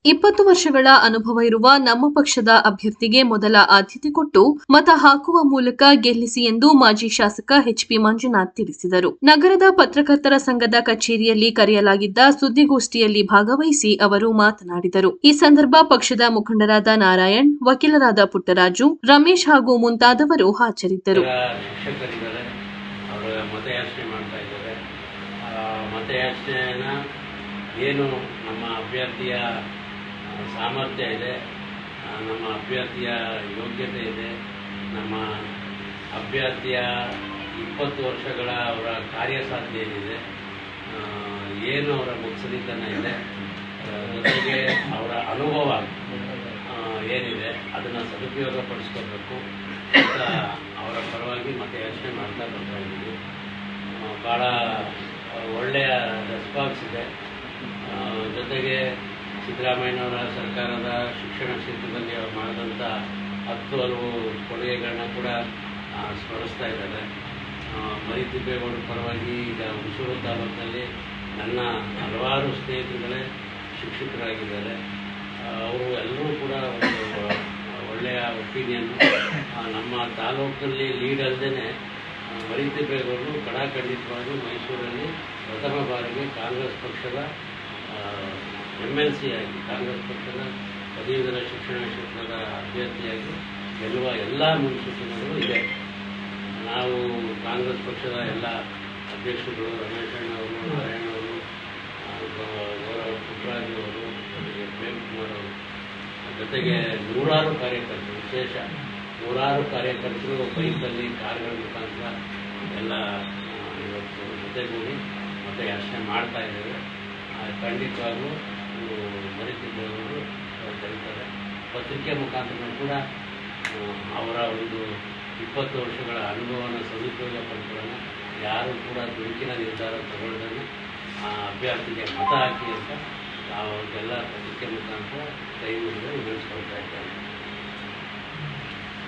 20 ವರ್ಷಗಳ ಅನುಭವ ಇರುವ ನಮ್ಮ ಪಕ್ಷದ ಅಭ್ಯರ್ಥಿಗೆ ಮೊದಲ ಆದ್ಯತೆ ಕೊಟ್ಟು ಮತ ಹಾಕುವ ಮೂಲಕ ಗೆಲ್ಲಿಸಿ ಎಂದು ಮಾಜಿ ಶಾಸಕ ಎಚ್ಪಿ ಮಂಜುನಾಥ್ ತಿಳಿಸಿದರು. ನಗರದ ಪತ್ರಕರ್ತರ ಸಂಘದ ಕಚೇರಿಯಲ್ಲಿ ಕರೆಯಲಾಗಿದ್ದ ಸುದ್ದಿಗೋಷ್ಠಿಯಲ್ಲಿ ಭಾಗವಹಿಸಿ ಅವರು ಮಾತನಾಡಿದರು. ಈ ಸಂದರ್ಭ ಪಕ್ಷದ ಮುಖಂಡರಾದ ನಾರಾಯಣ್, ವಕೀಲರಾದ ಪುಟ್ಟರಾಜು, ರಮೇಶ್ ಹಾಗೂ ಮುಂತಾದವರು ಹಾಜರಿದ್ದರು. ಏನು ನಮ್ಮ ಅಭ್ಯರ್ಥಿಯ ಸಾಮರ್ಥ್ಯ ಇದೆ, ನಮ್ಮ ಅಭ್ಯರ್ಥಿಯ ಯೋಗ್ಯತೆ ಇದೆ, ನಮ್ಮ ಅಭ್ಯರ್ಥಿಯ 20 ವರ್ಷಗಳ ಅವರ ಕಾರ್ಯಸಾಧ್ಯ ಏನಿದೆ, ಏನು ಅವರ ಮುತ್ಸದಿತನ ಇದೆ, ಜೊತೆಗೆ ಅವರ ಅನುಭವ ಏನಿದೆ ಅದನ್ನು ಸದುಪಯೋಗ ಪಡಿಸ್ಕೋಬೇಕು ಅಂತ ಅವರ ಪರವಾಗಿ ಮತ್ತೆ ಯೋಚನೆ ಮಾಡ್ತಾ ಬರ್ತಾ ಇದ್ದೀವಿ. ಭಾಳ ಒಳ್ಳೆಯ ರೆಸ್ಪಾನ್ಸ್ ಇದೆ. ಜೊತೆಗೆ ಸಿದ್ದರಾಮಯ್ಯನವರ ಸರ್ಕಾರದ ಶಿಕ್ಷಣ ಕ್ಷೇತ್ರದಲ್ಲಿ ಅವರು ಮಾಡಿದಂಥ 10 ಹಲವು ಕೊಡುಗೆಗಳನ್ನ ಕೂಡ ಸ್ಮರಿಸ್ತಾ ಇದ್ದಾರೆ. ಮರಿತಿಬ್ಬೇಗೌಡರ ಪರವಾಗಿ ಈಗ ಹುಣಸೂರು ತಾಲೂಕಿನಲ್ಲಿ ನನ್ನ ಹಲವಾರು ಸ್ನೇಹಿತರುಗಳೇ ಶಿಕ್ಷಕರಾಗಿದ್ದಾರೆ. ಅವರು ಎಲ್ಲರೂ ಕೂಡ ಒಂದು ಒಳ್ಳೆಯ ಒಪಿನಿಯನ್ನು ನಮ್ಮ ತಾಲೂಕಲ್ಲಿ ಲೀಡ್ ಅಲ್ಲದೇ ಮರಿತಿಬ್ಬೇಗೌಡರು ಕಡಾಖಂಡಿತವಾಗಿ ಮೈಸೂರಲ್ಲಿ ಪ್ರಥಮ ಬಾರಿಗೆ ಕಾಂಗ್ರೆಸ್ ಪಕ್ಷದ MLC ಆಗಿ ಕಾಂಗ್ರೆಸ್ ಪಕ್ಷದ ಪದವೀಧರ ಶಿಕ್ಷಣ ಕ್ಷೇತ್ರದ ಅಭ್ಯರ್ಥಿಯಾಗಿ ಗೆಲ್ಲುವ ಎಲ್ಲ ಮುನ್ಸೂಚನೆಗಳು ಇದೆ. ನಾವು ಕಾಂಗ್ರೆಸ್ ಪಕ್ಷದ ಎಲ್ಲ ಅಧ್ಯಕ್ಷರು ರಮೇಶ್ ಅಣ್ಣವರು, ನಾರಾಯಣ್ ಅವರು, ಗೌರವ ಪುಟ್ಟರಾಜು ಅವರು, ಜೊತೆಗೆ ಪ್ರೇಮ್ಕುಮಾರ್ ಅವರು, ಜೊತೆಗೆ ನೂರಾರು ಕಾರ್ಯಕರ್ತರು, ವಿಶೇಷ ನೂರಾರು ಕಾರ್ಯಕರ್ತರು ಬೈಕಲ್ಲಿ ಕಾರ್ಗಳ ಮುಖಾಂತರ ಎಲ್ಲ ಇವತ್ತು ಜೊತೆಗೂಡಿ ಮತ್ತೆ ಯೋಚನೆ ಮಾಡ್ತಾ ಇದ್ದೇವೆ. ಖಂಡಿತವಾಗೂ ಮರಿತಿದ್ದವರು ಕರೀತಾರೆ. ಪತ್ರಿಕೆ ಮುಖಾಂತರ ಕೂಡ ಅವರ ಒಂದು 20 ವರ್ಷಗಳ ಅನುಭವನ ಸದುಪಯೋಗ ಪಡ್ಕೊಳ್ಳೋಣ. ಯಾರು ಕೂಡ ದುಡುಕಿನ ನಿರ್ಧಾರ ತಗೊಳ್ದೇ ಆ ಅಭ್ಯರ್ಥಿಗೆ ಮತ ಹಾಕಿ ಅಂತ ಅವ್ರಿಗೆಲ್ಲ ಪತ್ರಿಕೆ ಮುಖಾಂತರ ಕೈ ಮುಗಿದು ವಿನಂತಿಸ್ಕೊಳ್ತಾ ಇದ್ದಾರೆ.